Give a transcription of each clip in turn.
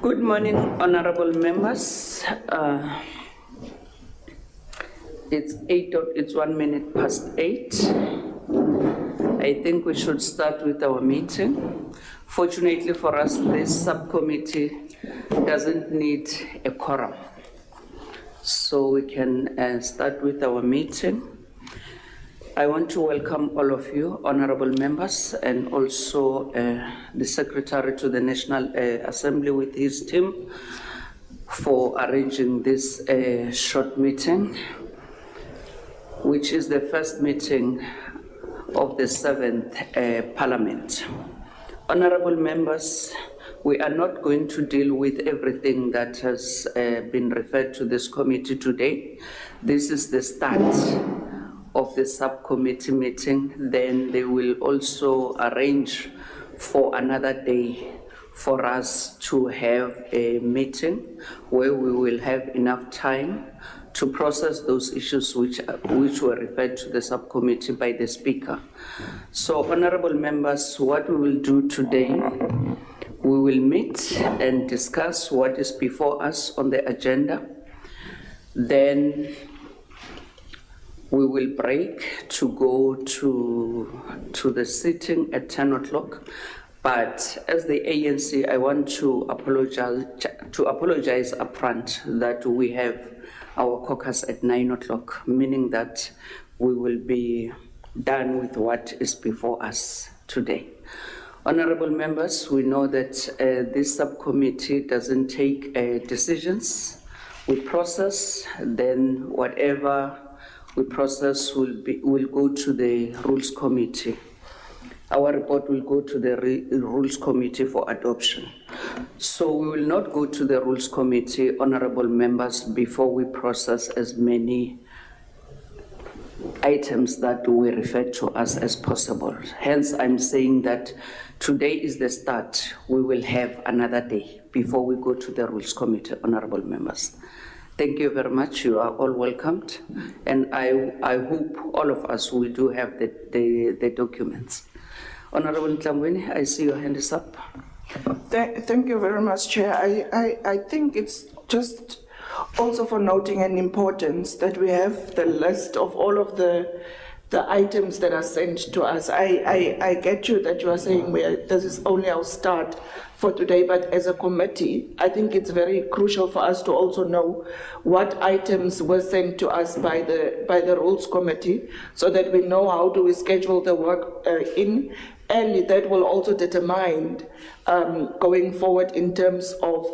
Good morning, honorable members. It's 1 minute past 8. I think we should start with our meeting. Fortunately for us, this subcommittee doesn't need a quorum. So we can start with our meeting. I want to welcome all of you, honorable members, and also the Secretary to the National Assembly with his team for arranging this short meeting, which is the first meeting of the 7th Parliament. Honorable members, we are not going to deal with everything that has been referred to this committee today. This is the start of the subcommittee meeting. Then they will also arrange for another day for us to have a meeting where we will have enough time to process those issues which were referred to the subcommittee by the Speaker. So, honorable members, what we will do today, we will meet and discuss what is before us on the agenda. Then we will break to go to the sitting at 10 o'clock. But as the ANC, I want to apologize upfront that we have our caucus at 9 o'clock, meaning that we will be done with what is before us today. Honorable members, we know that this subcommittee doesn't take decisions. We process, then whatever we process will go to the Rules Committee. Our report will go to the Rules Committee for adoption. So we will not go to the Rules Committee, honorable members, before we process as many items that we refer to us as possible. Hence, I'm saying that today is the start. We will have another day before we go to the Rules Committee, honorable members. Thank you very much. You are all welcomed. And I hope all of us will do have the documents. Honorable Ntlangwini, I see your hand is up. Thank you very much, Chair. I think it's just also for noting an importance that we have the list of all of the items that are sent to us. I get you that you are saying this is only our start for today, but as a committee, I think it's very crucial for us to also know what items were sent to us by the Rules Committee, so that we know how do we schedule the work in, and that will also determine going forward in terms of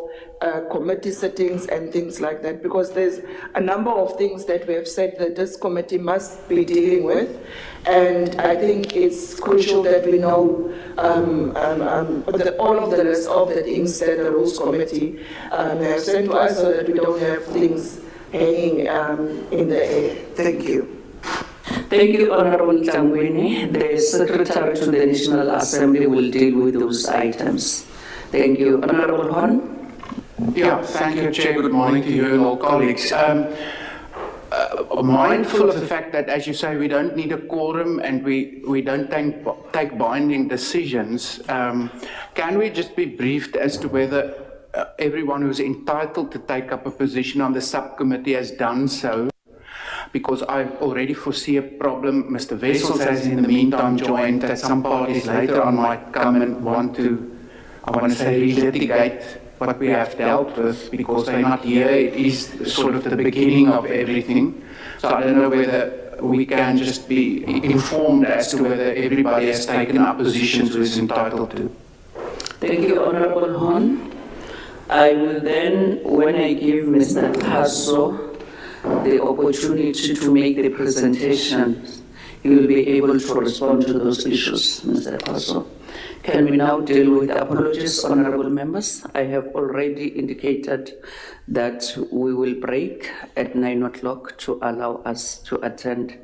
committee settings and things like that, because there's a number of things that we have said that this committee must be dealing with, and I think it's crucial that we know all of the list of the things that the Rules Committee have sent to us, so that we don't have things hanging in the air. Thank you. Thank you, Honorable Ntlangwini. The Secretary to the National Assembly will deal with those items. Thank you. Honorable Hon. Yeah, thank you, Chair. Good morning to you and all colleagues. Mindful of the fact that, as you say, we don't need a quorum and we don't take binding decisions, can we just be briefed as to whether everyone who's entitled to take up a position on the subcommittee has done so? Because I already foresee a problem. Mr. Wessels has in the meantime joined, that some parties later on might come and want to, I want to say, relitigate what we have dealt with, because they're not here. It is sort of the beginning of everything. So I don't know whether we can just be informed as to whether everybody has taken up positions who is entitled to. Thank you, Honorable Hon. I will then, when I give Mr. Paso the opportunity to make the presentation, he will be able to respond to those issues, Mr. Paso. Can we now deal with apologies, honorable members? I have already indicated that we will break at 9 o'clock to allow us to attend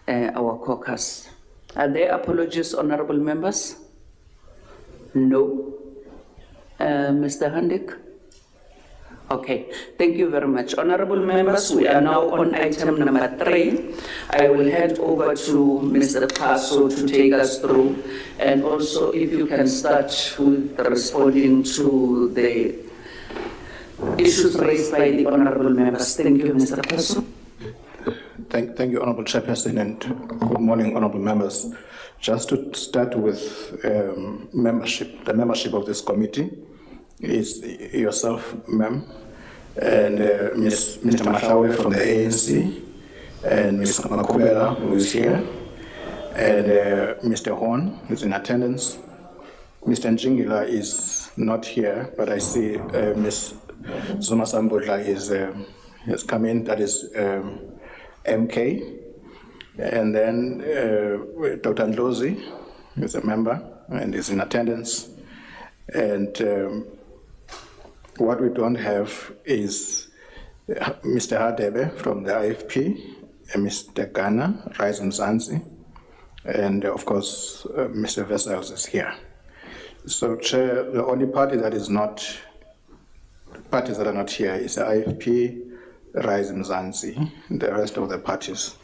our caucus. Are there apologies, honorable members? No. Mr. Handik? Okay, thank you very much. Honorable members, we are now on item number 3. I will hand over to Mr. Paso to take us through, and also if you can start with responding to the issues raised by the honorable members. Thank you, Mr. Preso. Thank you, Honorable Chairperson, and good morning, Honorable members. Just to start with membership, the membership of this committee is yourself, ma'am, and Mr. Mahlawe from the ANC, and Ms. Makubela, who is here, and Mr. Horn, who is in attendance. Mr. Njingila is not here, but I see Ms. Zuma Sambudla has come in, that is MK. And then Dr. Ndlozi is a member and is in attendance. And what we don't have is Mr. Hadebe from the IFP, and Mr. Ghana, Rise Mzansi, and of course, Mr. Vessels is here. So, Chair, the only parties that are not here is the IFP, Rise Mzansi. The rest of the parties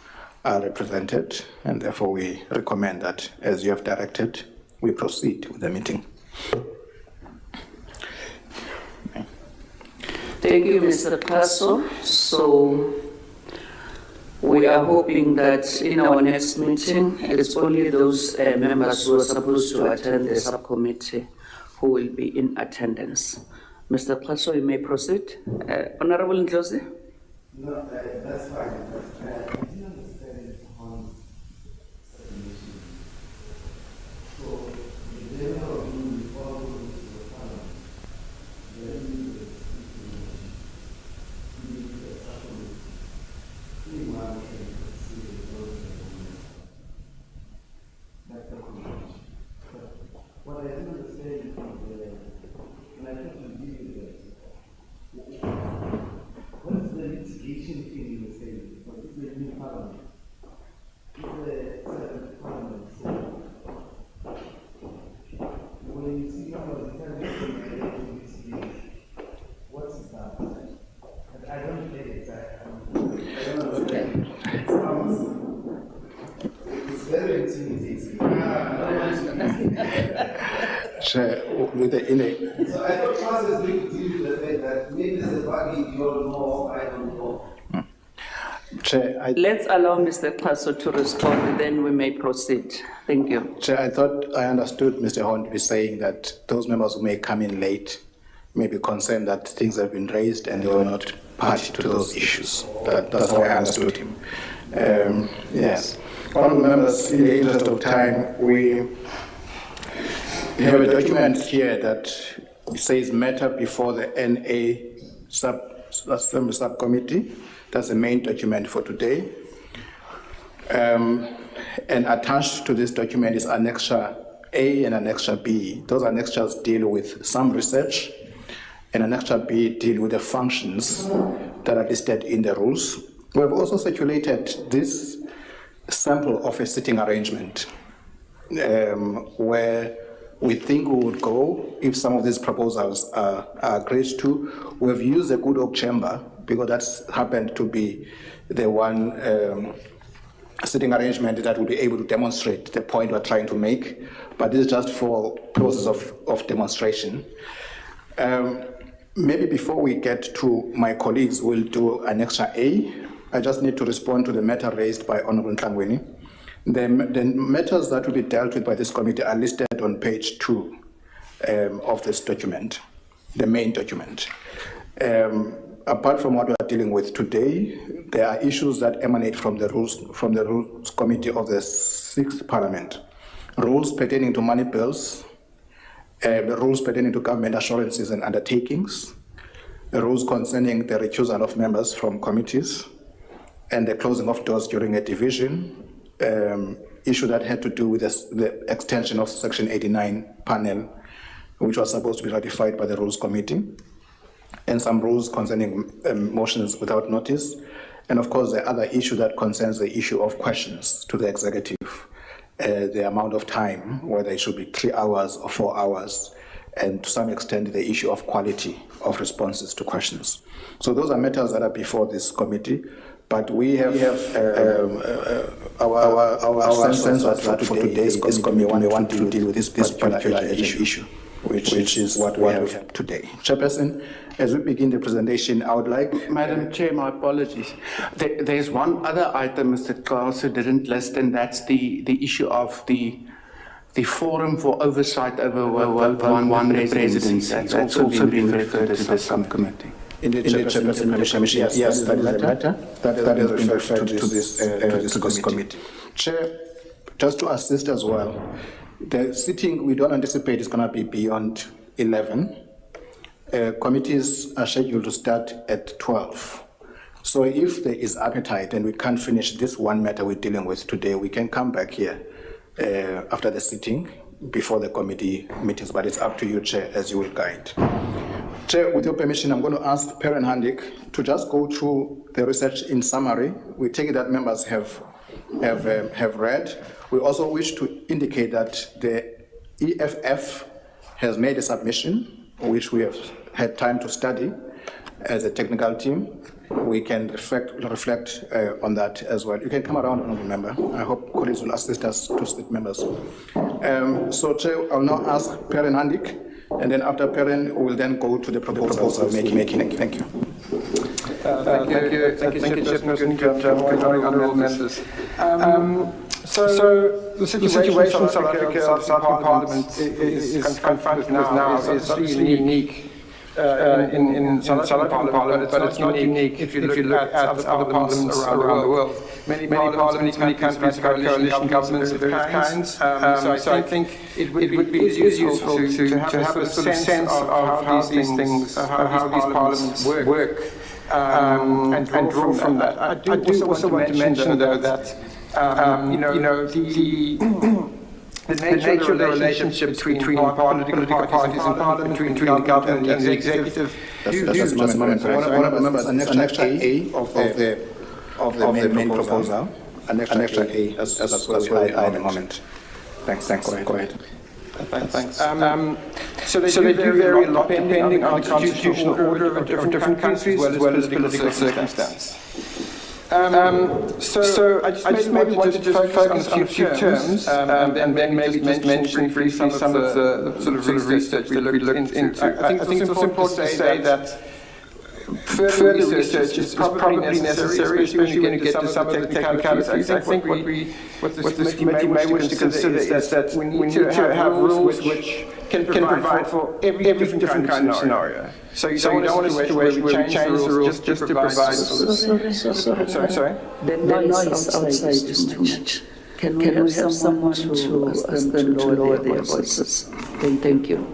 are represented, and therefore we recommend that, as you have directed, we proceed with the meeting. Thank you, Mr. Preso. So we are hoping that in our next meeting, it's only those members who are supposed to attend the subcommittee who will be in attendance. Mr. Preso, you may proceed. Honorable Ndlozi? No, that's fine. I didn't understand Hans' submission. So, the level of being responsible to the parliament, then you will speak to the subcommittee. Anyone can see the vote of the minister. That's the conclusion. But what I didn't understand is when I thought to deal with this, what is the litigation thing in the state? What is the new parliament? Is the certain parliament so when you see somebody telling you to litigate, what is that? I don't get it. I don't understand. It's very intimidating. So I thought Hans is going to deal with the fact that maybe there's a buggy you don't know, I don't know. Chair, Let's allow Mr. Preso to respond, then we may proceed. Thank you. Chair, I thought I understood Mr. Horn to be saying that those members who may come in late may be concerned that things have been raised and they were not party to those issues. That's how I understood him. Yes. Honourable members, in the interest of time, we have a document here that says matter before the NA subcommittee. That's the main document for today. And attached to this document is Annexure A and Annexure B. Those annexures deal with some research, and Annexure B deal with the functions that are listed in the rules. We have also circulated this sample of a sitting arrangement where we think we would go if some of these proposals are agreed to. We've used the Good Oak Chamber because that's happened to be the one sitting arrangement that will be able to demonstrate the point we're trying to make, but this is just for process of demonstration. Maybe before we get to my colleagues, we'll do Annexure A. I just need to respond to the matter raised by Honourable Tlangweni. The matters that will be dealt with by this committee are listed on page 2 of this document, the main document. Apart from what we are dealing with today, there are issues that emanate from the Rules Committee of the 6th Parliament. Rules pertaining to money bills, the rules pertaining to government assurances and undertakings, the rules concerning the recusal of members from committees, and the closing of doors during a division, issue that had to do with the extension of Section 89 panel, which was supposed to be ratified by the Rules Committee, and some rules concerning motions without notice, and of course the other issue that concerns the issue of questions to the executive, the amount of time, whether it should be 3 hours or 4 hours, and to some extent the issue of quality of responses to questions. So those are matters that are before this committee. But we have our sense that for today's committee we want to deal with this particular issue. which is what we have today. Chairperson, as we begin the presentation, I would like... Madam Chair, my apologies. There's one other item Mr. Klaus didn't list, and that's the issue of the forum for oversight over one presidency. That's also been referred to the subcommittee. In the Chairperson, yes, that is a matter that has been referred to this committee. Chair, just to assist as well, the sitting we don't anticipate is going to be beyond 11. Committees are scheduled to start at 12. So if there is appetite and we can't finish this one matter we're dealing with today, we can come back here after the sitting before the committee meetings, but it's up to you, Chair, as you will guide. Chair, with your permission, I'm going to ask Perrin Handik to just go through the research in summary. We take it that members have read. We also wish to indicate that the EFF has made a submission, which we have had time to study as a technical team. We can reflect on that as well. You can come around, honourable member. I hope colleagues will assist us to sit members. So, Chair, I'll now ask Perrin Handik, and then after Perrin, we will then go to the proposals of making. Thank you. Thank you, Chairperson. Good morning, honourable members. So the situation in South African Parliament is confronted now is obviously unique in South African Parliament, but it's not unique if you look at other parliaments around the world. Many parliaments, many countries have coalition governments of various kinds. So I think it would be useful to have a sort of sense of how these parliaments work. And draw from that. I do also want to mention, though, that the nature of the relationship between political parties in Parliament, between the government and the executive. Just a moment. Remember, an extra A of the main proposal. An extra A. That's what we had in a moment. Thanks. Go ahead. Thanks. So they do vary a lot depending on the constitutional order of different countries as well as political circumstance. So I just maybe wanted to focus on a few terms and then maybe just mention briefly some of the sort of research that we looked into. I think it's also important to say that further research is probably necessary, especially when you get to some of the technicalities. I think what this committee may wish to consider is that we need to have rules which can provide for every different kind of scenario. So you don't want a situation where we change the rules just to provide... Sorry? The noise outside is too much. Can we have someone to ask them to lower their voices? Thank you.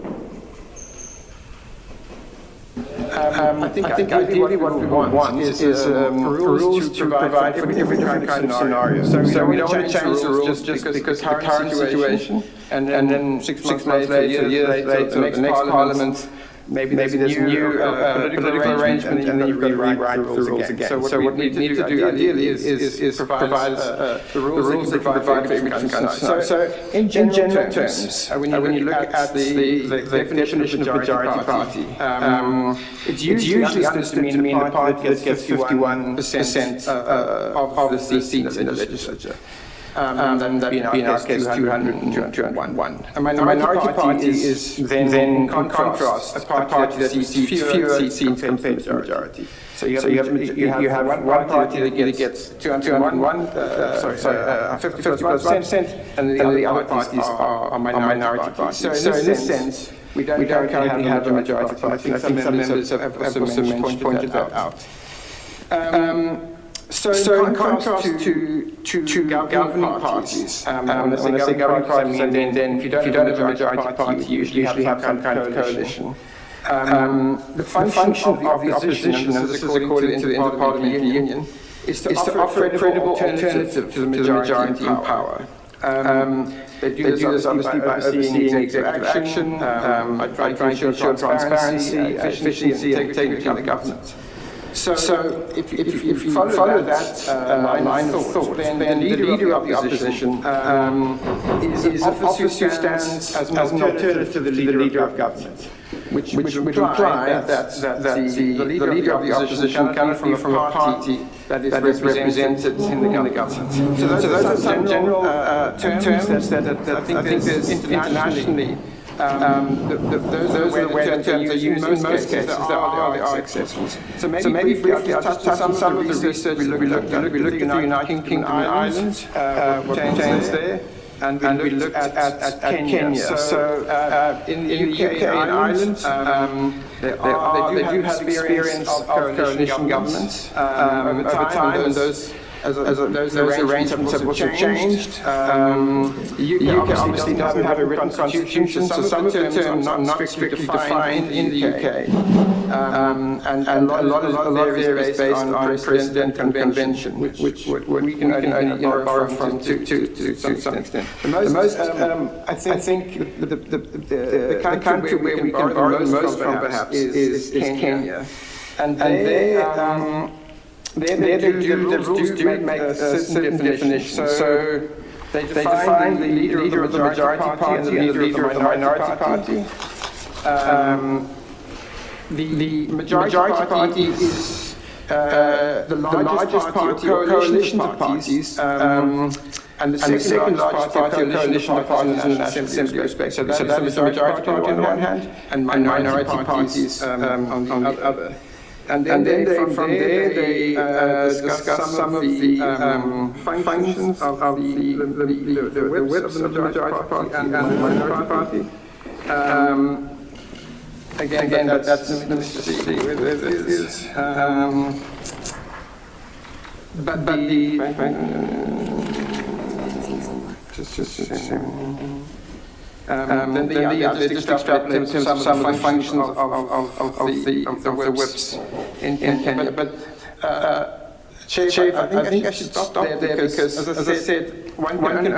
I think ideally what we want is rules to provide for every different kind of scenario. So we don't want to change the rules just because the current situation, and then 6 months later, years later, the next Parliament, maybe there's a new political arrangement, and then you rewrite the rules again. So what we need to do ideally is provide the rules that provide for every different kind of scenario. So in general terms, when you look at the definition of majority party, it's usually understood to mean the party that gets 51% of the seats in the legislature. And that being our case 201. A minority party is then in contrast a party that sees fewer seats compared to the majority. So you have one party that gets 201, 50%, and the other parties are minority parties. So in this sense, we don't currently have a majority party. I think some members have also pointed that out. So in contrast to governing parties, when I say governing parties, I mean then if you don't have a majority party, you usually have some kind of coalition. The function of the opposition, and this is according to the Interparliamentary Union, is to offer a credible alternative to the majority in power. They do this obviously by overseeing executive action, by trying to ensure transparency, efficiency, and integrity of the government. So if you follow that line of thought, then the leader of the opposition is an officer who stands as an alternative to the leader of government, which would imply that the leader of the opposition cannot be from a party that is represented in the government. So those are some general terms that I think there's internationally Those are the way the terms are used in most cases. There are exceptions. So maybe briefly, I'll just touch on some of the research we looked at. We looked at the United Kingdom Islands, what changed there. And we looked at Kenya. So in the UK and Ireland, they do have experience of coalition governments over time, and those arrangements have also changed. The UK obviously doesn't have a written constitution, so some of the terms are not strictly defined in the UK. And a lot of there is based on precedent and convention, which we can only borrow from to some extent. The most I think the country where we can borrow the most from perhaps is Kenya. And the rules do make certain definitions. So they define the leader of the majority party and the leader of the minority party. The majority party is the largest party or coalition of parties, and the second largest party or coalition of parties in the National Assembly respect. So that is the majority party on the one hand, and minority parties on the other. And then from there they discuss some of the functions of the whips of the majority party and the minority party. Again, that's let me see where it is. But then they just extrapolate some of the functions of the whips in Kenya. But Chief, I think I should stop there because, as I said, one can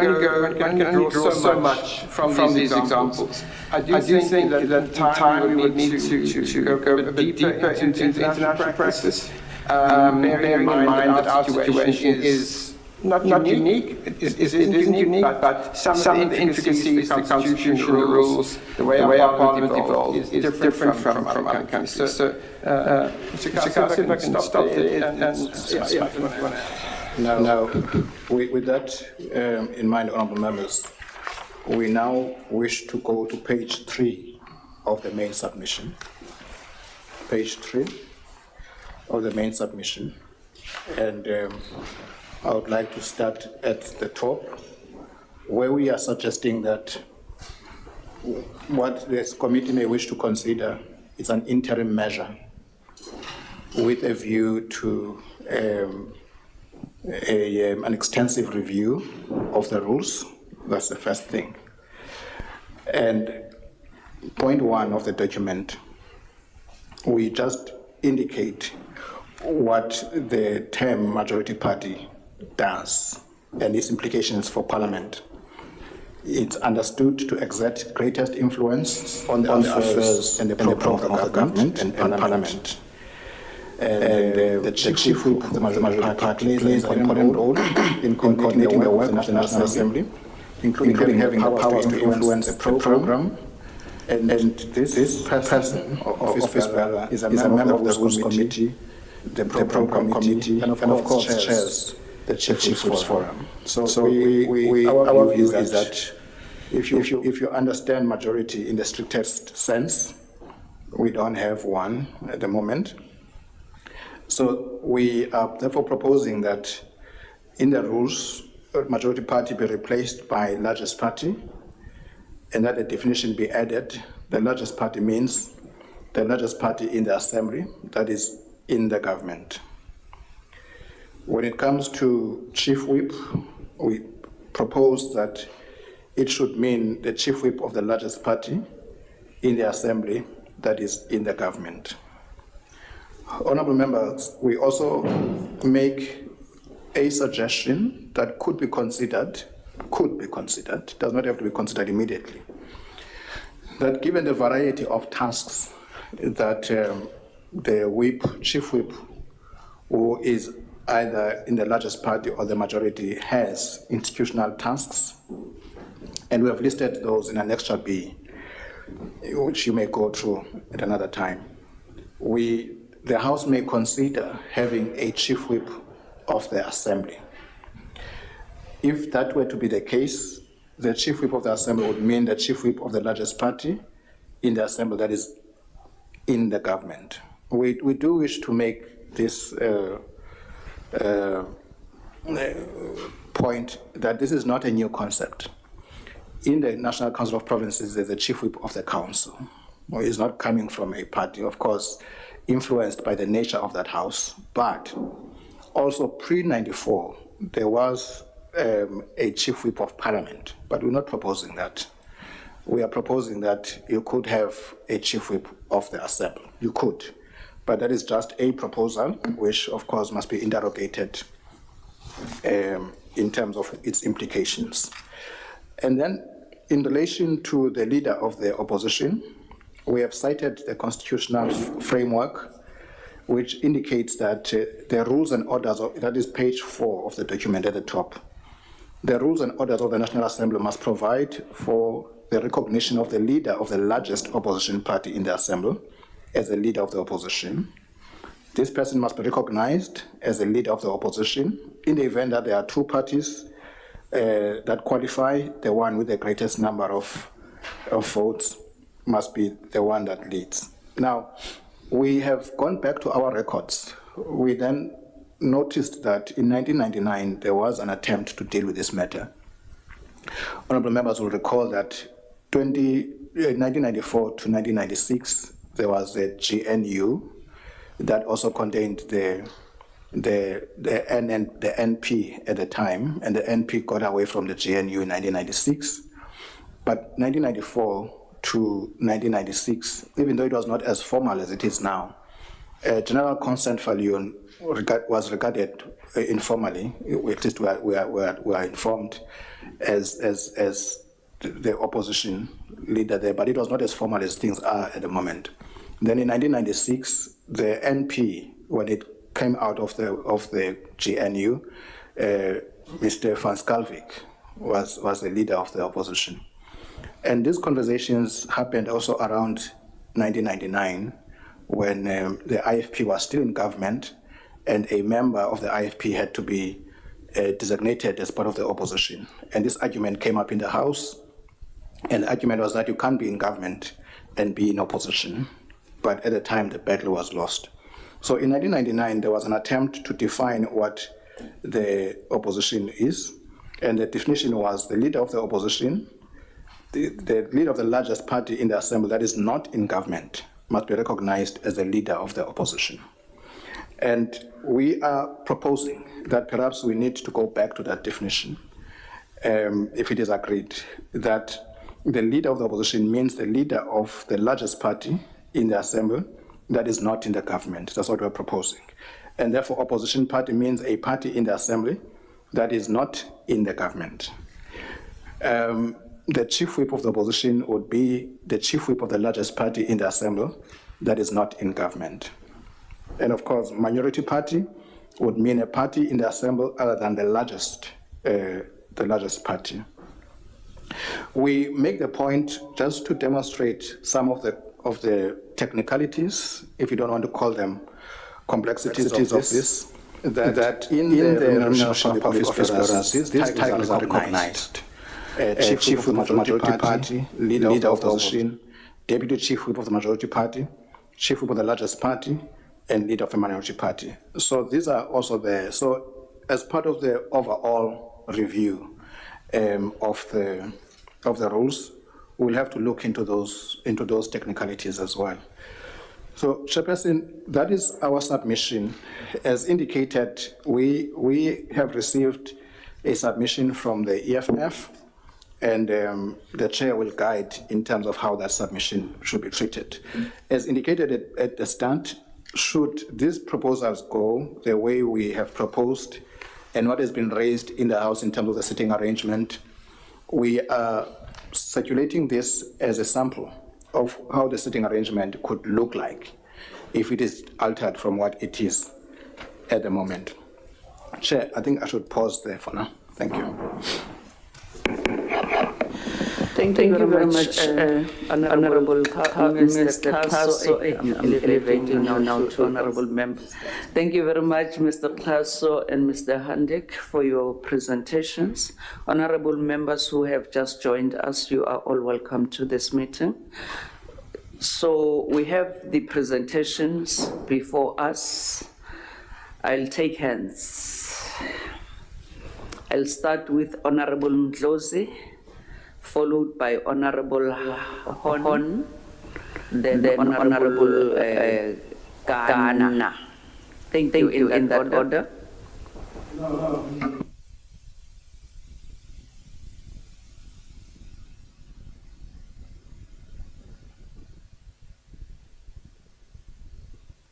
only draw so much from these examples. I do think that in time we would need to go a bit deeper into international practice, bearing in mind that our situation is not unique. It isn't unique, but some of the intricacies, the constitution, the rules, the way our parliament evolves is different from other countries. So, Mr. Kasi, if I can stop there and Now, with that in mind, honourable members, we now wish to go to page 3 of the main submission. Page 3 of the main submission, and I would like to start at the top, where we are suggesting that what this committee may wish to consider is an interim measure with a view to an extensive review of the rules. That's the first thing. And point 1 of the document, we just indicate what the term majority party does and its implications for Parliament. It's understood to exert greatest influence on the affairs and the program of the government and Parliament. And the chief whip of the majority party plays an important role in coordinating the work of the National Assembly, including having the powers to influence the program. And this person of office bearer is a member of the Rules Committee, the Program Committee, and of course chairs the Chief Whips Forum. So our view is that if you understand majority in the strictest sense, we don't have one at the moment. So we are therefore proposing that in the rules, majority party be replaced by largest party, and that the definition be added. The largest party means the largest party in the assembly, that is in the government. When it comes to chief whip, we propose that it should mean the chief whip of the largest party in the assembly, that is in the government. Honorable members, we also make a suggestion that could be considered, does not have to be considered immediately, that given the variety of tasks that the chief whip, who is either in the largest party or the majority, has institutional tasks, and we have listed those in Annexure B, which you may go through at another time. The House may consider having a chief whip of the Assembly. If that were to be the case, the chief whip of the assembly would mean the chief whip of the largest party in the assembly that is in the government. We do wish to make this point that this is not a new concept. In the National Council of Provinces, there's a chief whip of the council, who is not coming from a party, of course, influenced by the nature of that house, but also pre-94, there was a chief whip of parliament, but we're not proposing that. We are proposing that you could have a chief whip of the assembly. You could, but that is just a proposal, which of course must be interrogated in terms of its implications. And then in relation to the leader of the opposition, we have cited the constitutional framework, which indicates that the rules and orders, that is page 4 of the document at the top, the rules and orders of the National Assembly must provide for the recognition of the leader of the largest opposition party in the Assembly as the leader of the opposition. This person must be recognized as a leader of the opposition in the event that there are two parties that qualify. The one with the greatest number of votes must be the one that leads. Now, we have gone back to our records. We then noticed that in 1999, there was an attempt to deal with this matter. Honorable members will recall that 1994 to 1996, there was a GNU that also contained the NP at the time, and the NP got away from the GNU in 1996. But 1994 to 1996, even though it was not as formal as it is now, general consent for Lyon was regarded informally, at least we are informed, as the opposition leader there, but it was not as formal as things are at the moment. Then in 1996, the NP, when it came out of the GNU, Mr. Van Schalkwyk was the leader of the opposition. And these conversations happened also around 1999, when the IFP was still in government, and a member of the IFP had to be designated as part of the opposition. And this argument came up in the House, and the argument was that you can't be in government and be in opposition. But at the time, the battle was lost. So in 1999, there was an attempt to define what the opposition is, and the definition was the leader of the opposition, the leader of the largest party in the assembly that is not in government must be recognized as the leader of the opposition. And we are proposing that perhaps we need to go back to that definition, if it is agreed, that the leader of the opposition means the leader of the largest party in the assembly that is not in the government. That's what we're proposing. And therefore, opposition party means a party in the assembly that is not in the government. The chief whip of the opposition would be the chief whip of the largest party in the assembly that is not in government. And of course, minority party would mean a party in the assembly other than the largest party. We make the point just to demonstrate some of the technicalities, if you don't want to call them complexities of this, that in the remuneration of public officers, these titles are recognized. Chief whip of the majority party, leader of the opposition, deputy chief whip of the majority party, chief whip of the largest party, and leader of the minority party. So these are also there. So as part of the overall review of the rules, we'll have to look into those technicalities as well. So, Chairperson, that is our submission. As indicated, we have received a submission from the EFF, and the chair will guide in terms of how that submission should be treated. As indicated at the start, should these proposals go the way we have proposed and what has been raised in the House in terms of the sitting arrangement, we are circulating this as a sample of how the sitting arrangement could look like if it is altered from what it is at the moment. Chair, I think I should pause there for now. Thank you. Thank you very much, Honorable Mr. Kaso. I'm elevating you now to honorable members. Thank you very much, Mr. Kaso and Mr. Handek, for your presentations. Honorable members who have just joined us, you are all welcome to this meeting. So we have the presentations before us. I'll take hands. I'll start with Honorable Ndlozi, followed by Honorable Hon, then Honorable Ghana. Thank you in that order.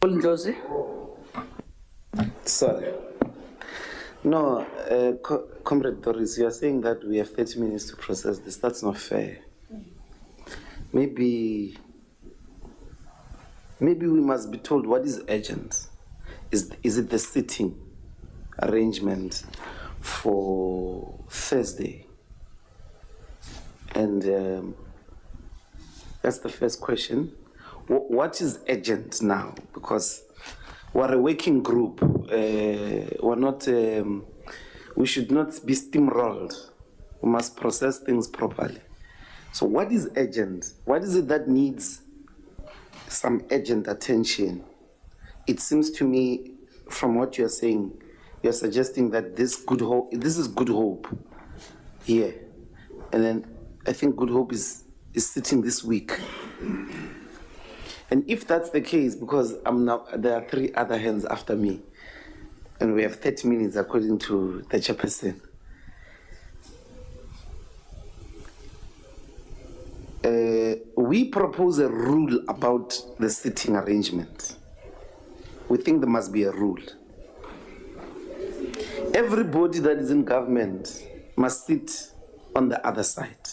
Ndlozi? Sorry. No, Comrade Doris, you are saying that we have 30 minutes to process this. That's not fair. Maybe we must be told what is urgent. Is it the sitting arrangement for Thursday? And that's the first question. What is urgent now? Because we're a working group. We're not. We should not be steamrolled. We must process things properly. So, what is urgent? What is it that needs some urgent attention? It seems to me, from what you're saying, you're suggesting that this is Good Hope here, and then I think Good Hope is sitting this week. And if that's the case, because there are 3 other hands after me, and we have 30 minutes according to the chairperson. We propose a rule about the sitting arrangement. We think there must be a rule. Everybody that is in government must sit on the other side.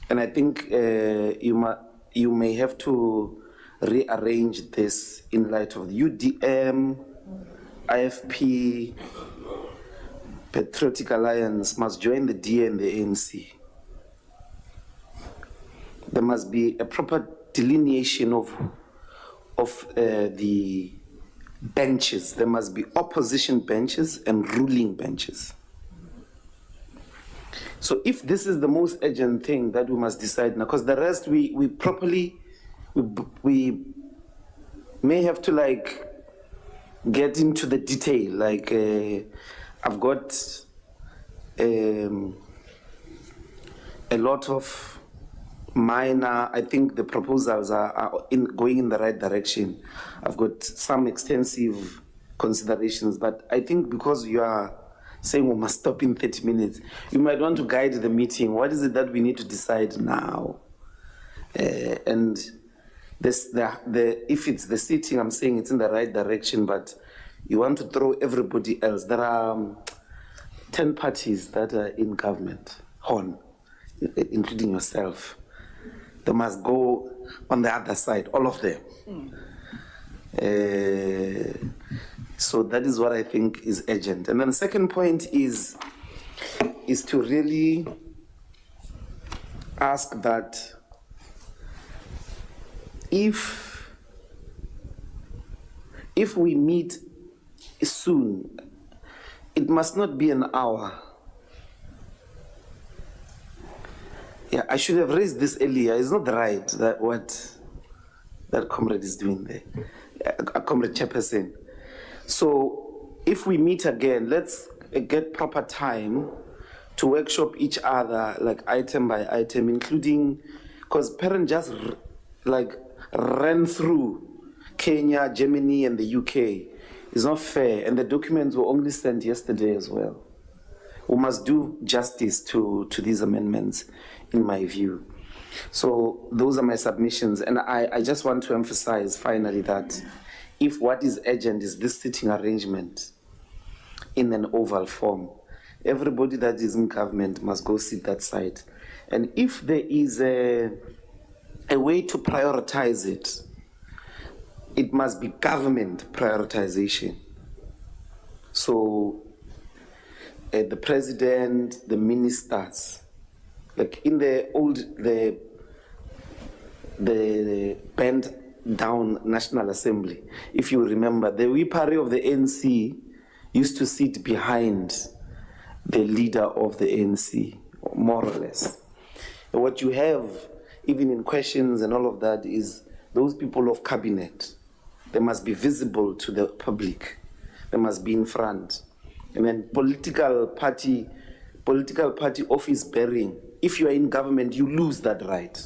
And I think you may have to rearrange this in light of the UDM, IFP, Patriotic Alliance must join the DA and the ANC. There must be a proper delineation of the benches. There must be opposition benches and ruling benches. So if this is the most urgent thing that we must decide now, because the rest we may have to get into the detail. I've got a lot of minor, I think the proposals are going in the right direction. I've got some extensive considerations, but I think because you are saying we must stop in 30 minutes, you might want to guide the meeting. What is it that we need to decide now? And if it's the sitting, I'm saying it's in the right direction, but you want to throw everybody else. There are 10 parties that are in government, including yourself. They must go on the other side, all of them. So that is what I think is urgent. And then the second point is to really ask that if we meet soon, it must not be an hour. Yeah, I should have raised this earlier. It's not right that what that comrade is doing there, Comrade Chairperson. So if we meet again, let's get proper time to workshop each other, item by item, including, because parent just ran through Kenya, Germany, and the UK. It's not fair, and the documents were only sent yesterday as well. We must do justice to these amendments, in my view. So those are my submissions, and I just want to emphasize finally that if what is urgent is this sitting arrangement in an oval form, everybody that is in government must go sit that side. And if there is a way to prioritize it, it must be government prioritization. So the president, the ministers, Like in the bent down National Assembly, if you remember, the Wipari of the ANC used to sit behind the leader of the ANC, more or less. And what you have, even in questions and all of that, is those people of cabinet. They must be visible to the public. They must be in front. And then political party office bearing. If you are in government, you lose that right.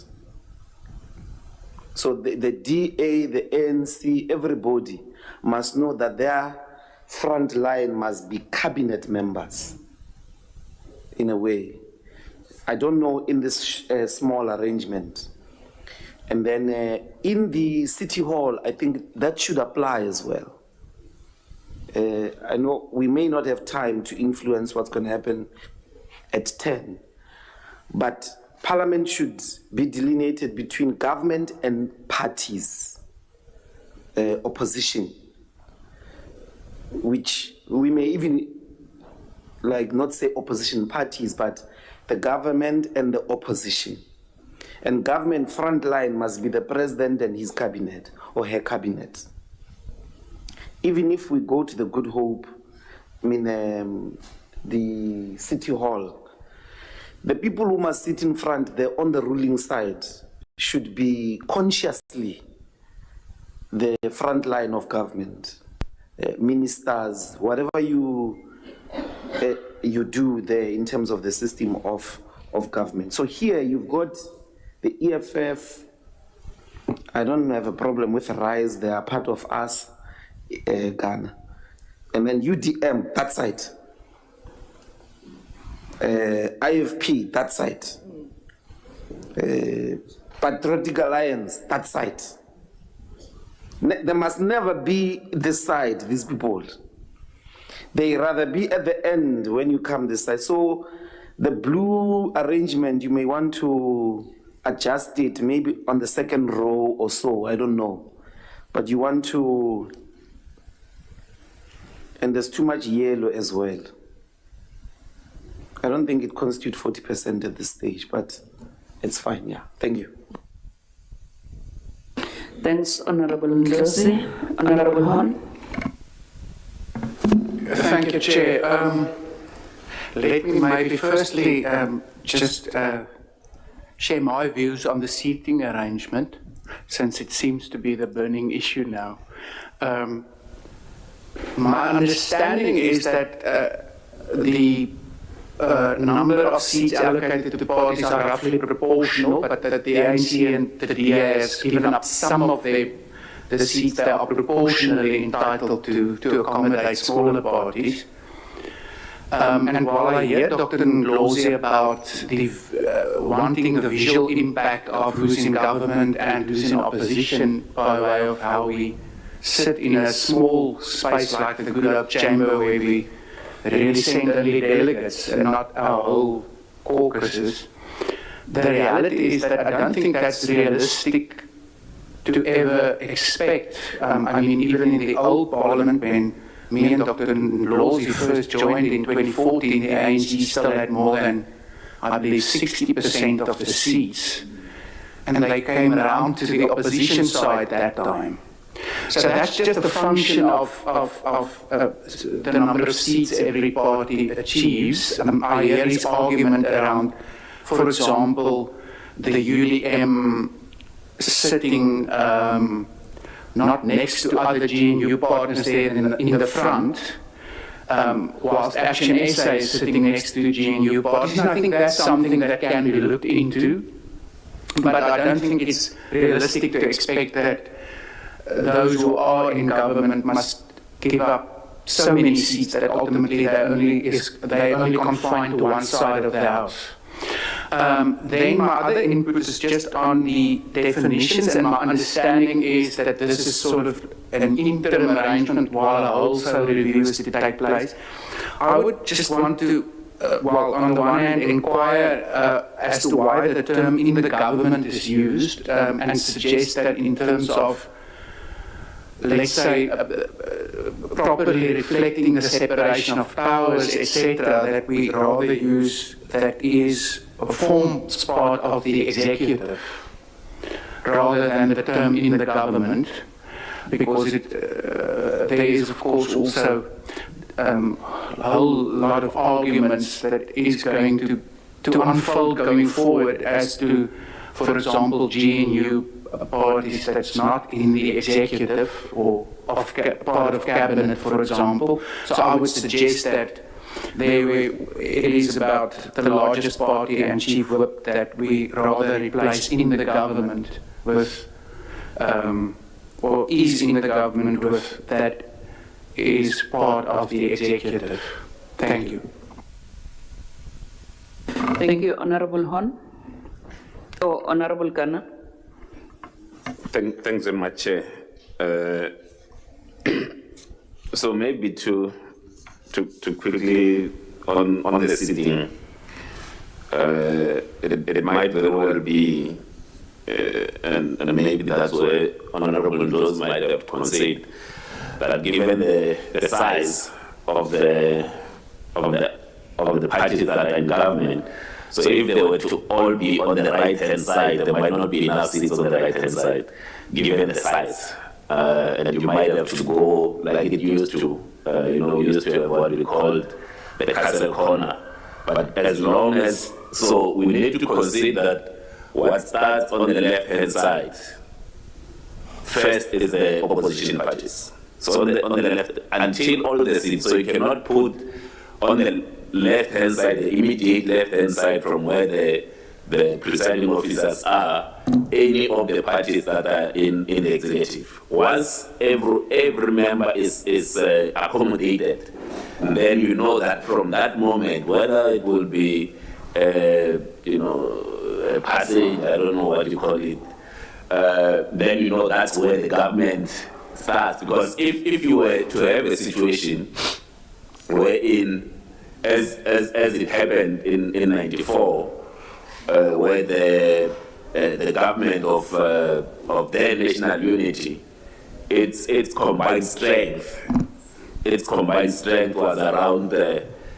So the DA, the ANC, everybody must know that their front line must be cabinet members, in a way. I don't know in this small arrangement. And then in the city hall, I think that should apply as well. I know we may not have time to influence what's going to happen at 10, but Parliament should be delineated between government and parties, opposition, which we may even like not say opposition parties, but the government and the opposition. And government front line must be the president and his cabinet or her cabinet. Even if we go to the Good Hope, I mean, the City Hall, the people who must sit in front, they're on the ruling side, should be consciously the front line of government. Ministers, whatever you do there in terms of the system of government. So here you've got the EFF. I don't have a problem with RISE, they are part of us, Ghana. And then UDM, that side. IFP, that side. Patriotic Alliance, that side. There must never be this side, these people. They rather be at the end when you come this side. So the blue arrangement, you may want to adjust it maybe on the second row or so, I don't know. But you want to, and there's too much yellow as well. I don't think it constitutes 40% at this stage, but it's fine, yeah. Thank you. Thanks, Honorable Ndlozi. Honorable Hon. Thank you, Chair. Let me maybe firstly just share my views on the seating arrangement, since it seems to be the burning issue now. My understanding is that the number of seats allocated to parties are roughly proportional, but that the ANC and the DA has given up some of the seats that are proportionally entitled to accommodate smaller parties. And while I hear Dr. Ndlozi about wanting the visual impact of who's in government and who's in opposition by way of how we sit in a small space like the Good Hope Chamber where we really send only delegates and not our whole caucuses, the reality is that I don't think that's realistic to ever expect. I mean, even in the old parliament, when me and Dr. Ndlozi first joined in 2014, the ANC still had more than, I believe, 60% of the seats. And they came around to the opposition side that time. So that's just a function of the number of seats every party achieves. I hear his argument around, for example, the UDM sitting not next to other GNU partners there in the front, whilst Action SA is sitting next to GNU parties. And I think that's something that can be looked into, but I don't think it's realistic to expect that those who are in government must give up so many seats that ultimately they only confined to one side of the house. Then my other input is just on the definitions, and my understanding is that this is sort of an interim arrangement while a wholesale review is to take place. I would just want to, while on the one hand inquire as to why the term in the government is used, and suggest that in terms of, let's say, properly reflecting the separation of powers, etc., that we rather use that is forms part of the executive rather than the term in the government, because there is, of course, also a whole lot of arguments that is going to unfold going forward as to, for example, GNU parties that's not in the executive or part of cabinet, for example. So I would suggest that it is about the largest party and chief whip that we rather replace in the government with, or is in the government with, that is part of the executive. Thank you. Thank you, Honorable Hon. Oh, Honorable Ghana. Thanks very much, Chair. So maybe to quickly on the sitting, it might very well be, and maybe that's where Honorable Rose might have conceded, that given the size of the parties that are in government, so if they were to all be on the right-hand side, there might not be enough seats on the right-hand side, given the size. And you might have to go like it used to, used to have what we called the castle corner. But as long as, so we need to consider that what starts on the left-hand side, first is the opposition parties. So on the left, until all the seats, so you cannot put on the left-hand side, the immediate left-hand side from where the presiding officers are, any of the parties that are in the executive. Once every member is accommodated, then you know that from that moment, whether it will be, a passage, I don't know what you call it, then you know that's where the government starts. Because if you were to have a situation wherein, as it happened in 94, where the government of their national unity, its combined strength was around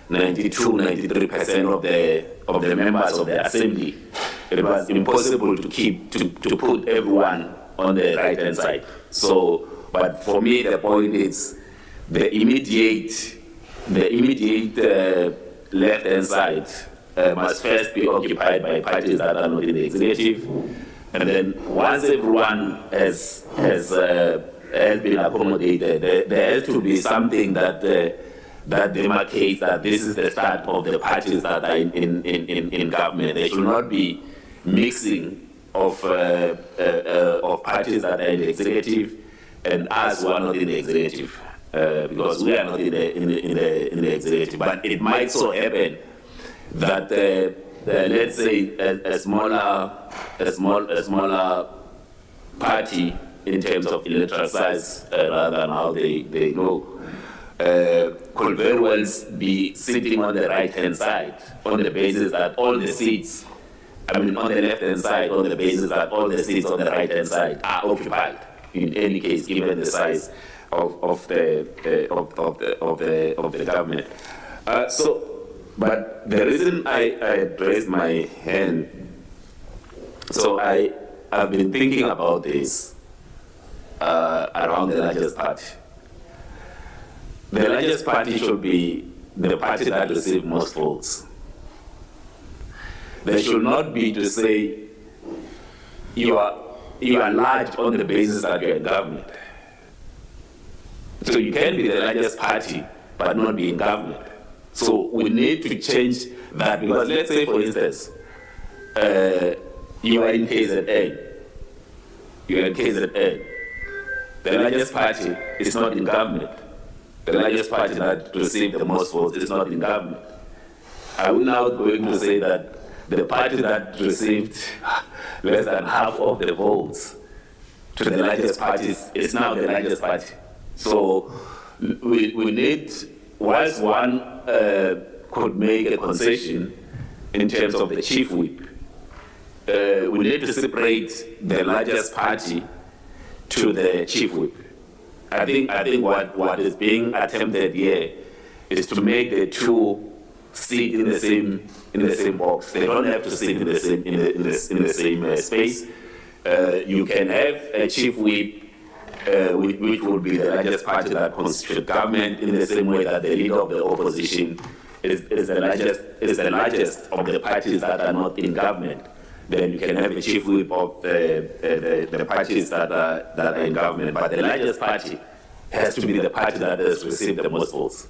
92-93% of the members of the assembly. It was impossible to put everyone on the right hand side. So, but for me, the point is the immediate left hand side must first be occupied by parties that are not in the executive, and then once everyone has been accommodated, there has to be something that demarcates that this is the start of the parties that are in government. There should not be mixing of parties that are in the executive and us who are not in the executive, because we are not in the executive. But it might so happen that let's say a smaller party in terms of electoral size, rather than how they know, could very well be sitting on the right-hand side on the basis that all the seats, on the left-hand side, on the basis that all the seats on the right-hand side are occupied. In any case, given the size of the government. But the reason I raised my hand, so I've been thinking about this around the largest party. The largest party should be the party that receives most votes. There should not be to say you are large on the basis that you're in government. So you can be the largest party but not be in government. So we need to change that, because let's say, for instance, you are in KZN. The largest party is not in government. The largest party that received the most votes is not in government. Are we now going to say that the party that received less than half of the votes to the largest parties is now the largest party? So we need, whilst one could make a concession in terms of the chief whip, we need to separate the largest party to the chief whip. I think what is being attempted here is to make the two sit in the same box. They don't have to sit in the same space. You can have a chief whip, which would be the largest party that constitutes government, in the same way that the leader of the opposition is the largest of the parties that are not in government. Then you can have a chief whip of the parties that are in government. But the largest party has to be the party that has received the most votes.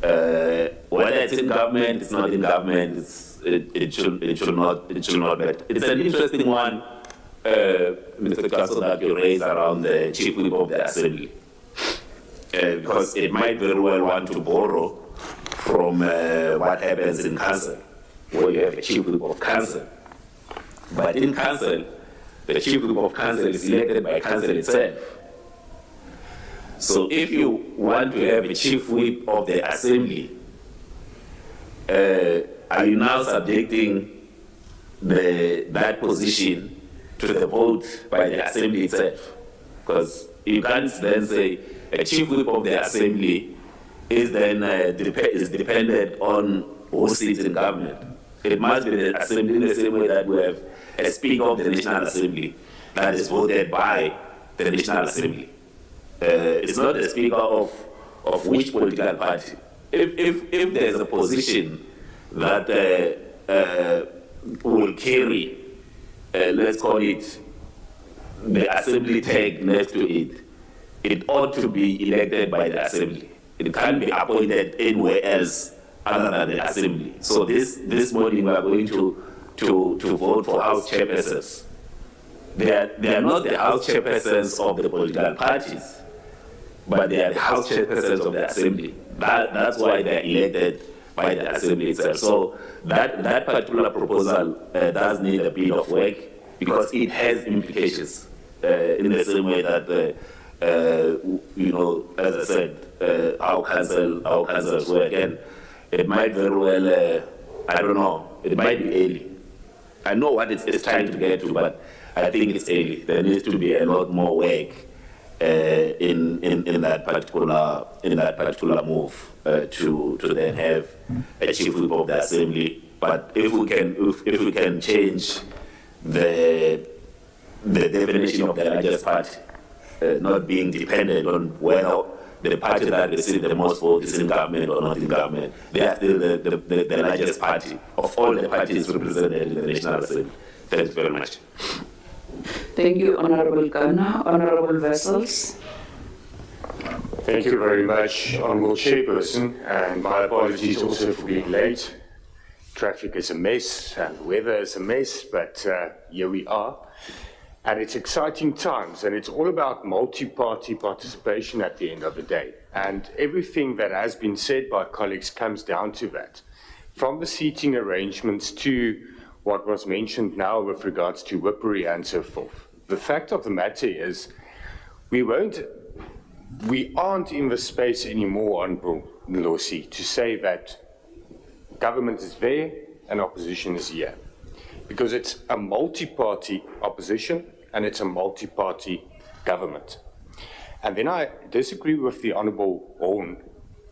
Whether it's in government, it's not in government, it should not matter. It's an interesting one, Mr. Castle, that you raised around the chief whip of the assembly. Because it might very well want to borrow from what happens in council, where you have a chief whip of council. But in council, the chief whip of council is elected by council itself. So if you want to have a chief whip of the assembly, are you now subjecting that position to the vote by the assembly itself? Because you can't then say a chief whip of the assembly is then is dependent on who sits in government. It must be the assembly, in the same way that we have a speaker of the National Assembly that is voted by the National Assembly. It's not the speaker of which political party. If there's a position that will carry, let's call it, the assembly tag next to it, it ought to be elected by the assembly. It can't be appointed anywhere else other than the assembly. So this morning we are going to vote for House chairpersons. They are not the House chairpersons of the political parties, but they are the House chairpersons of the assembly. That's why they are elected by the assembly itself. So that particular proposal does need a bit of work, because it has implications in the same way that as I said, our councils work, and it might very well, I don't know, it might be early. I know what it's trying to get to, but I think it's early. There needs to be a lot more work in that particular move to then have a chief whip of the assembly. But if we can change the definition of the largest party, not being dependent on whether the party that received the most votes is in government or not in government, they are still the largest party of all the parties represented in the National Assembly. Thank you very much. Thank you, Honorable Ghana. Honorable Vessels. Thank you very much, Honourable Chairperson, and my apologies also for being late. Traffic is a mess and the weather is a mess, but here we are. And it's exciting times, and it's all about multi-party participation at the end of the day. And everything that has been said by colleagues comes down to that. From the seating arrangements to what was mentioned now with regards to whippery and so forth. The fact of the matter is, we aren't in the space anymore, Honourable Nlosi, to say that government is there and opposition is here. Because it's a multi-party opposition and it's a multi-party government. And then I disagree with the Honourable Horn,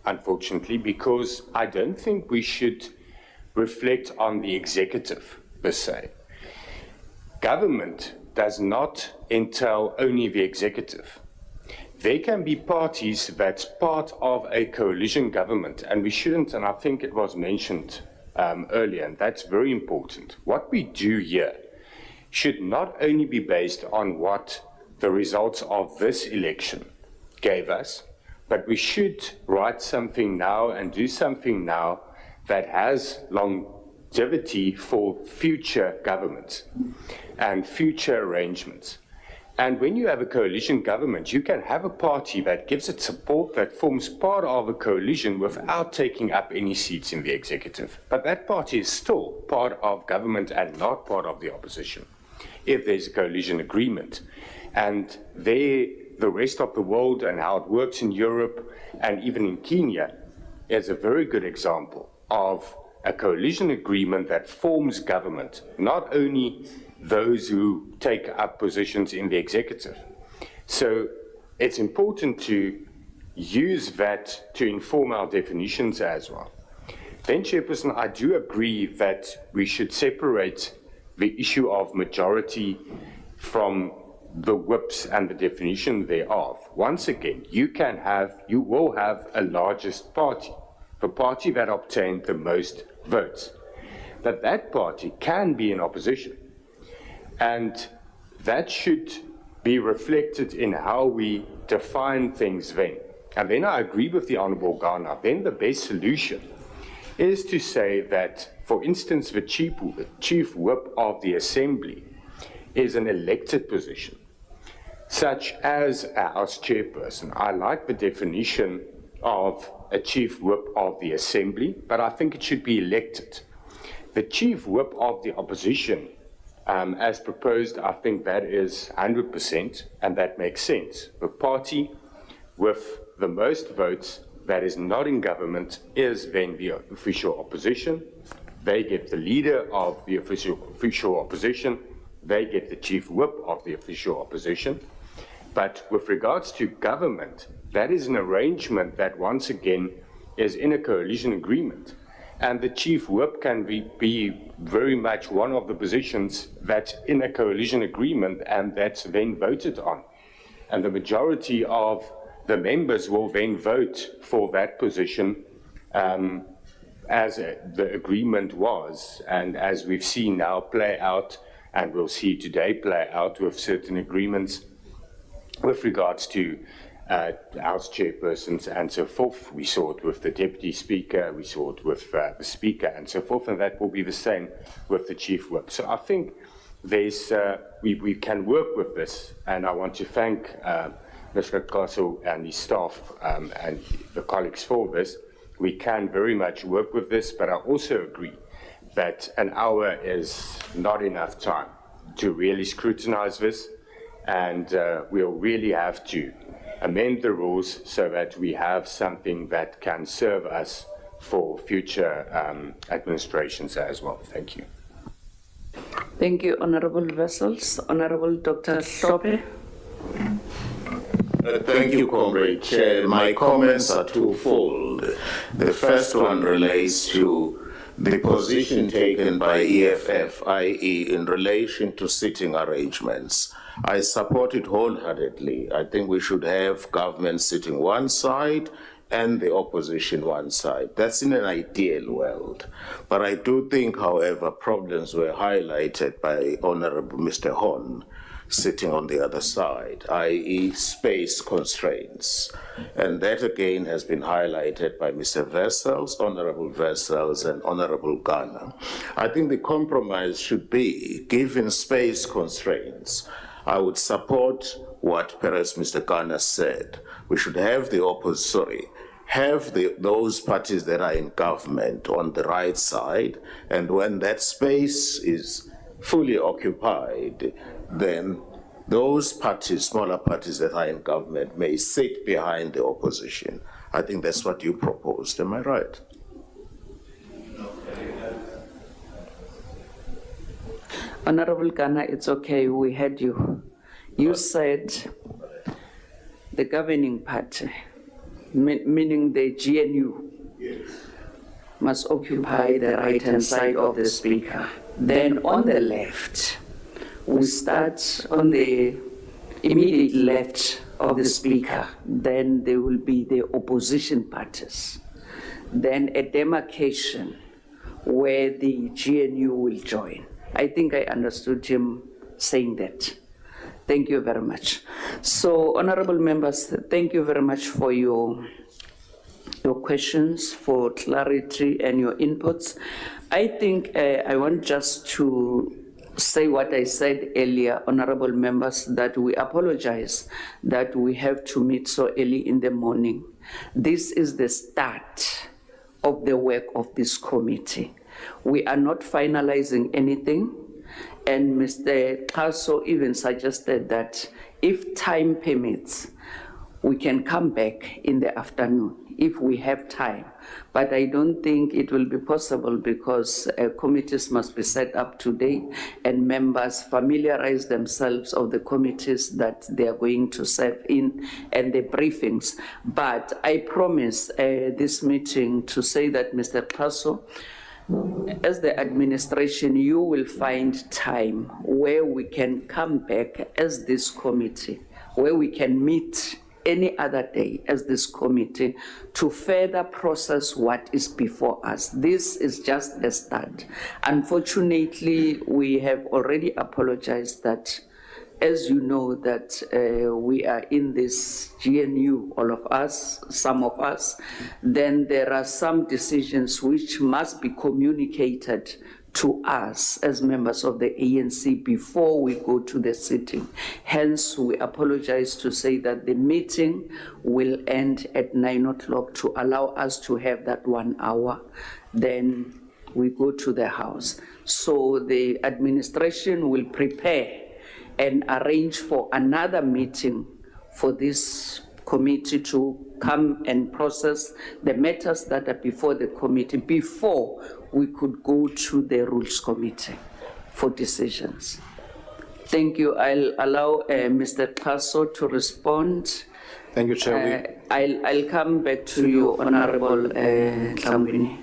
unfortunately, because I don't think we should reflect on the executive per se. Government does not entail only the executive. There can be parties that's part of a coalition government, and we shouldn't, and I think it was mentioned earlier, and that's very important. What we do here should not only be based on what the results of this election gave us, but we should write something now and do something now that has longevity for future governments and future arrangements. And when you have a coalition government, you can have a party that gives it support, that forms part of a coalition without taking up any seats in the executive. But that party is still part of government and not part of the opposition, if there's a coalition agreement. And the rest of the world and how it works in Europe and even in Kenya is a very good example of a coalition agreement that forms government, not only those who take up positions in the executive. So it's important to use that to inform our definitions as well. Then, Chairperson, I do agree that we should separate the issue of majority from the whips and the definition thereof. Once again, you will have a largest party, the party that obtained the most votes. That party can be in opposition. And that should be reflected in how we define things then. And then I agree with the Honourable Ghana. Then the best solution is to say that, for instance, the chief whip of the Assembly is an elected position, such as a House Chairperson. I like the definition of a chief whip of the Assembly, but I think it should be elected. The chief whip of the opposition, as proposed, I think that is 100%, and that makes sense. The party with the most votes that is not in government is then the official opposition. They get the leader of the official opposition. They get the chief whip of the official opposition. But with regards to government, that is an arrangement that once again is in a coalition agreement. And the chief whip can be very much one of the positions that's in a coalition agreement and that's then voted on. And the majority of the members will then vote for that position as the agreement was. And as we've seen now play out, and we'll see today play out with certain agreements with regards to House chairpersons and so forth. We saw it with the Deputy Speaker, we saw it with the Speaker and so forth, and that will be the same with the Chief Whip. So I think there's, we can work with this, and I want to thank Mr. Kaso and his staff and the colleagues for this. We can very much work with this, but I also agree that an hour is not enough time to really scrutinize this, and we'll really have to amend the rules so that we have something that can serve us for future administrations as well. Thank you. Thank you, Honourable Vessels. Honourable Dr. Hlope. Thank you, Comrade Chair. My comments are twofold. The first one relates to the position taken by EFF, i.e. in relation to sitting arrangements. I support it wholeheartedly. I think we should have government sitting one side and the opposition one side. That's in an ideal world. But I do think, however, problems were highlighted by Honourable Mr. Hon sitting on the other side, i.e. space constraints. And that again has been highlighted by Mr. Vessels, Honourable Vessels and Honourable Ghana. I think the compromise should be, given space constraints, I would support what perhaps Mr. Ghana said. We should have those parties that are in government on the right side, and when that space is fully occupied, then those parties, smaller parties that are in government, may sit behind the opposition. I think that's what you proposed. Am I right? Honourable Ghana, it's okay, we heard you. You said the governing party, meaning the GNU, must occupy the right-hand side of the speaker. Then on the left, we start on the immediate left of the speaker. Then there will be the opposition parties. Then a demarcation where the GNU will join. I think I understood him saying that. Thank you very much. So, honourable members, thank you very much for your questions, for clarity and your inputs. I think I want just to say what I said earlier, honourable members, that we apologize that we have to meet so early in the morning. This is the start of the work of this committee. We are not finalizing anything, and Mr. Kaso even suggested that if time permits, we can come back in the afternoon. if we have time. But I don't think it will be possible because committees must be set up today and members familiarize themselves of the committees that they are going to serve in and the briefings. But I promise this meeting to say that, Mr. Paso, as the administration, you will find time where we can come back as this committee, where we can meet any other day as this committee to further process what is before us. This is just a start. Unfortunately, we have already apologized that, as you know, that we are in this GNU, all of us, some of us, then there are some decisions which must be communicated to us as members of the ANC before we go to the sitting. Hence, we apologize to say that the meeting will end at 9 o'clock to allow us to have that 1 hour. Then we go to the House. So the administration will prepare and arrange for another meeting for this committee to come and process the matters that are before the committee before we could go to the Rules Committee for decisions. Thank you. I'll allow Mr. Paso to respond. Thank you, Chair. I'll come back to you, Honorable Tlangwini.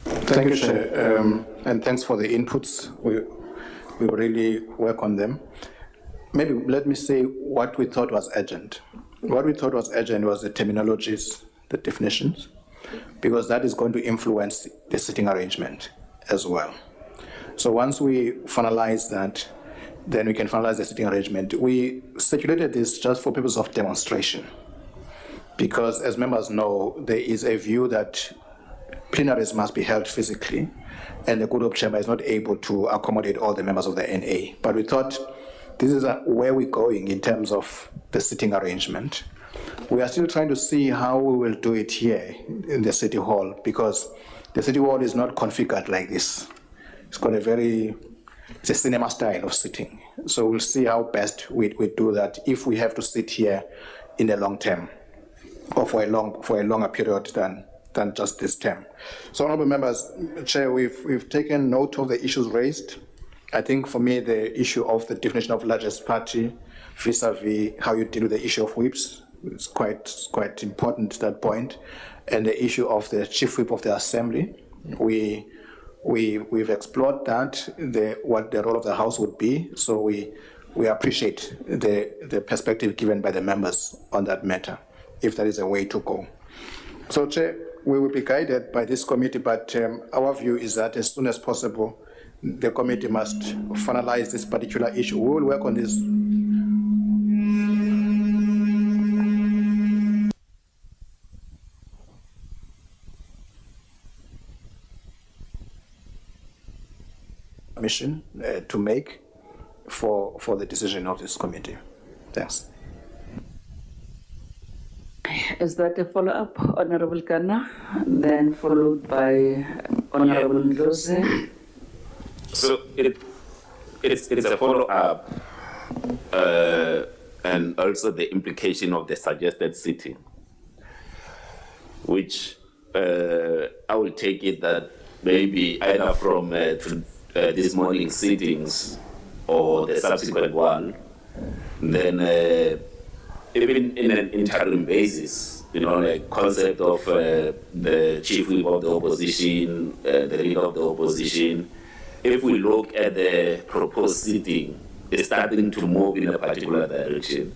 Thank you, Chair. And thanks for the inputs. We will really work on them. Maybe let me say what we thought was urgent. What we thought was urgent was the terminologies, the definitions, because that is going to influence the sitting arrangement as well. So once we finalize that, then we can finalize the sitting arrangement. We circulated this just for purposes of demonstration, because as members know, there is a view that plenaries must be held physically, and the Good Hope Chamber is not able to accommodate all the members of the NA. But we thought this is where we're going in terms of the sitting arrangement. We are still trying to see how we will do it here in the City Hall, because the City Hall is not configured like this. It's got it's a cinema style of sitting. So we'll see how best we do that if we have to sit here in the long term, or for a longer period than just this term. So, honorable members, Chair, we've taken note of the issues raised. I think for me, the issue of the definition of largest party vis-a-vis how you deal with the issue of whips is quite important, that point. And the issue of the chief whip of the assembly, we've explored that, what the role of the House would be. So we appreciate the perspective given by the members on that matter, if that is a way to go. So, Chair, we will be guided by this committee, but our view is that as soon as possible, the committee must finalize this particular issue. We will work on this. Mission to make for the decision of this committee. Thanks. Is that a follow-up, Honorable Kana? Then followed by Honorable Ndlozi. So it's a follow-up and also the implication of the suggested sitting, which I will take it that maybe either from this morning's sittings or the subsequent one, then even in an interim basis, like concept of the chief whip of the opposition, the leader of the opposition, if we look at the proposed sitting, it's starting to move in a particular direction.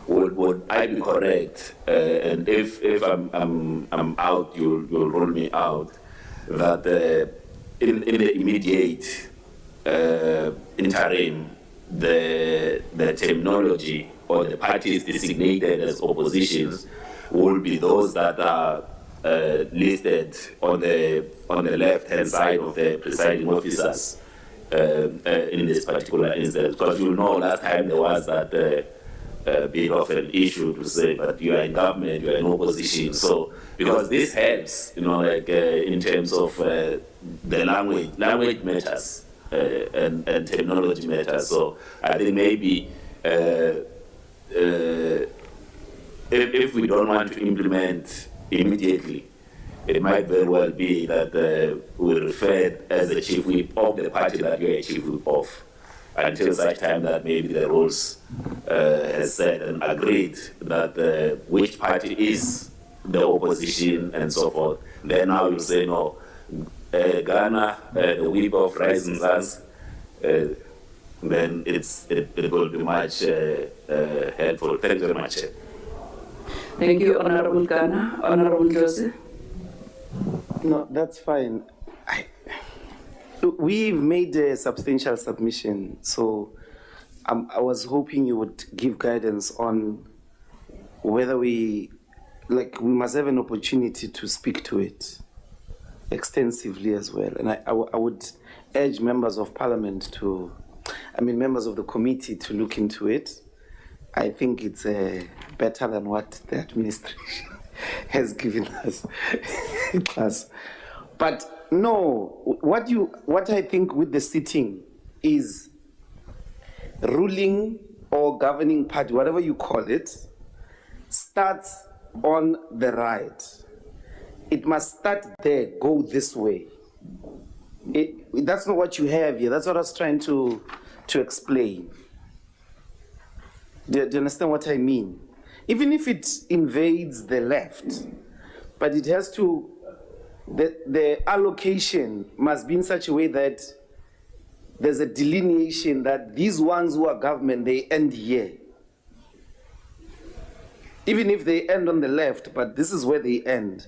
Would I be correct? And if I'm out, you'll roll me out. That in the immediate interim, the terminology or the parties designated as oppositions will be those that are listed on the left-hand side of the presiding officers in this particular instance. Because you know, last time there was that bit of an issue to say, but you are in government, you are in opposition. So because this helps, in terms of the language matters and terminology matters. So I think maybe if we don't want to implement immediately, it might very well be that we refer as the chief whip of the party that you're a chief whip of, until such time that maybe the rules has said and agreed that which party is the opposition and so forth. Then now you say no, Ghana, the whip of Rising Suns. Then it will be much helpful. Thank you very much. Thank you, Honorable Ghana. Honorable Joseph. No, that's fine. We've made a substantial submission, so I was hoping you would give guidance on whether we must have an opportunity to speak to it extensively as well. And I would urge members of parliament members of the committee to look into it. I think it's better than what the administration has given us. But no, what I think with the sitting is ruling or governing party, whatever you call it, starts on the right. It must start there, go this way. That's not what you have here. That's what I was trying to explain. Do you understand what I mean? Even if it invades the left, but it has to, the allocation must be in such a way that there's a delineation that these ones who are government, they end here. Even if they end on the left, but this is where they end.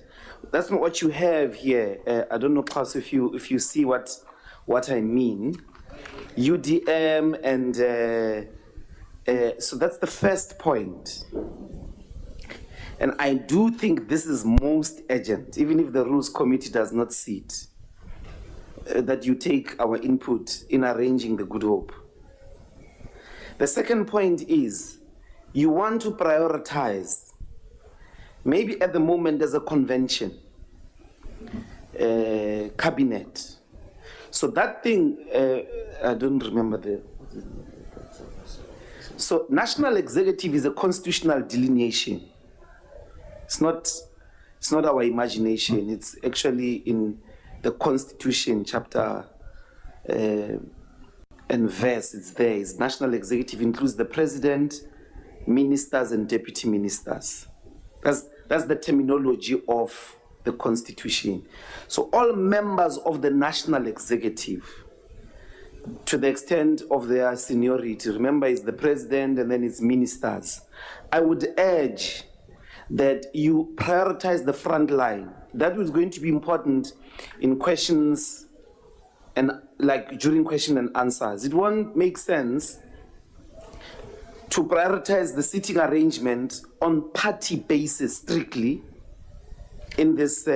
That's not what you have here. I don't know, Klaus, if you see what I mean. UDM and so that's the first point. And I do think this is most urgent, even if the Rules Committee does not see it, that you take our input in arranging the Good Hope. The second point is, you want to prioritize. Maybe at the moment there's a convention, cabinet. So that thing, I don't remember so national executive is a constitutional delineation. It's not our imagination. It's actually in the Constitution, chapter and verse. It's there. It's national executive includes the president, ministers, and deputy ministers. That's the terminology of the Constitution. So all members of the national executive, to the extent of their seniority, remember it's the president and then it's ministers. I would urge that you prioritize the front line. That was going to be important in questions and during question and answers. It won't make sense to prioritize the seating arrangement on party basis strictly in this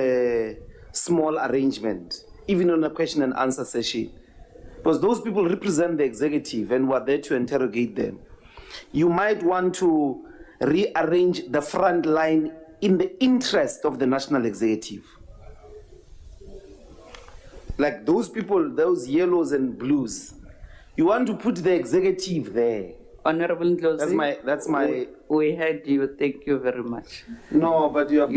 small arrangement, even on a question and answer session. Because those people represent the executive and we're there to interrogate them. You might want to rearrange the front line in the interest of the national executive. Like those people, those yellows and blues, you want to put the executive there. Honorable Ndlozi, that's my. We heard you. Thank you very much. No, but you have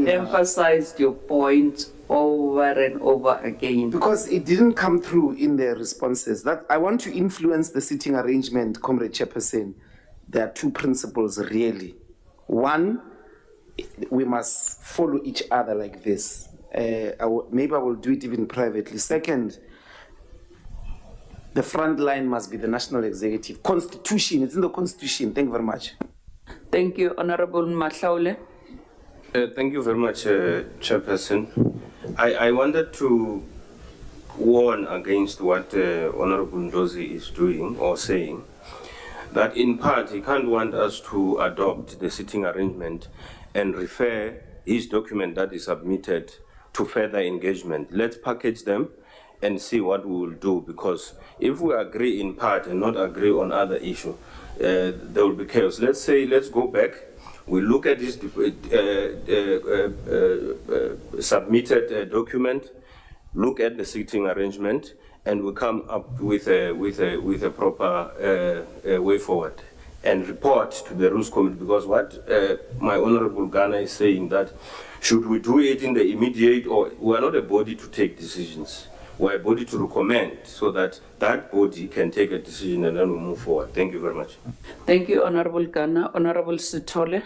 emphasized your point over and over again. Because it didn't come through in their responses. That I want to influence the seating arrangement, Comrade Chairperson. There are two principles really. One, we must follow each other like this. Maybe I will do it even privately. Second, the front line must be the national executive. Constitution, it's in the Constitution. Thank you very much. Thank you, Honorable Mahlaule. Thank you very much, Chairperson. I wanted to warn against what Honorable Ndlozi is doing or saying, that in part he can't want us to adopt the sitting arrangement and refer his document that is submitted to further engagement. Let's package them and see what we will do, because if we agree in part and not agree on other issue, there will be chaos. Let's go back. We look at this submitted document, look at the seating arrangement, and we come up with a proper way forward. and report to the Rules Committee, because what my Honorable Ghana is saying that should we do it in the immediate, or we are not a body to take decisions, we're a body to recommend, so that that body can take a decision and then we move forward. Thank you very much. Thank you, Honorable Ghana. Honorable Sitole.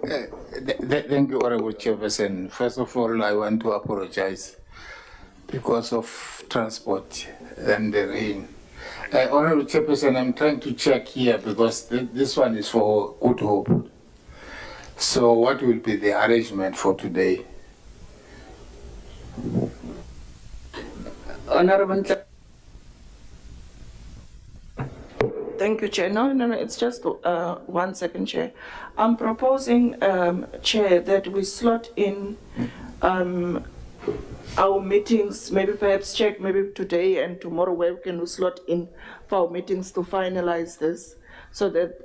Thank you, Honorable Chairperson. First of all, I want to apologize because of transport and the rain. Honorable Chairperson, I'm trying to check here because this one is for Good Hope. So what will be the arrangement for today? Honorable. Thank you, Chair. No, it's just 1 second, Chair. I'm proposing, Chair, that we slot in our meetings, maybe perhaps check maybe today and tomorrow where we can slot in for our meetings to finalize this so that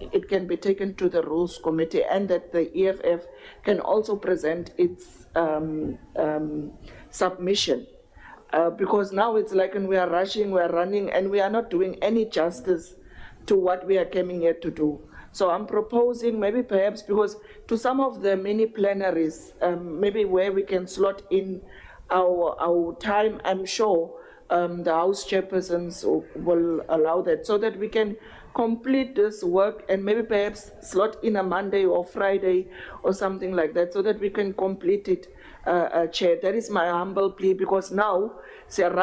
it can be taken to the Rules Committee and that the EFF can also present its submission. Because now it's like when we are rushing, we are running, and we are not doing any justice to what we are coming here to do. So I'm proposing maybe perhaps because to some of the mini plenaries, maybe where we can slot in our time, I'm sure the House chairpersons will allow that so that we can complete this work and maybe perhaps slot in a Monday or Friday or something like that so that we can complete it, Chair. That is my humble plea because now we are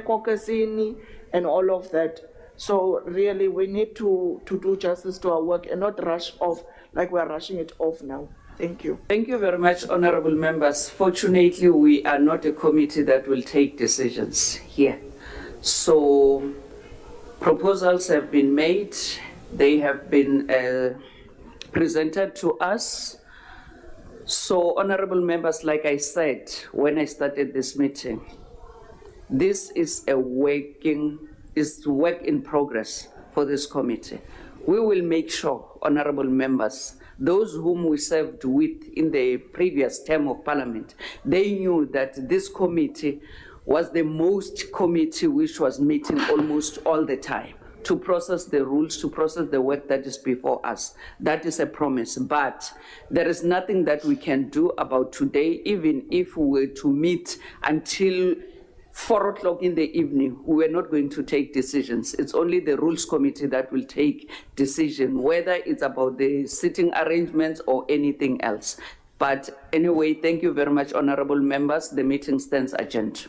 caucusing and all of that. So really we need to do justice to our work and not rush off like we are rushing it off now. Thank you. Thank you very much, honorable members. Fortunately, we are not a committee that will take decisions here. So proposals have been made. They have been presented to us. So honorable members, like I said, when I started this meeting, this is a work in progress for this committee. We will make sure, honorable members, those whom we served with in the previous term of parliament, they knew that this committee was the most committee which was meeting almost all the time to process the rules, to process the work that is before us. That is a promise, but there is nothing that we can do about today, even if we were to meet until 4 o'clock in the evening, we are not going to take decisions. It's only the Rules Committee that will take decision, whether it's about the sitting arrangements or anything else. But anyway, thank you very much, honorable members. The meeting stands adjourned.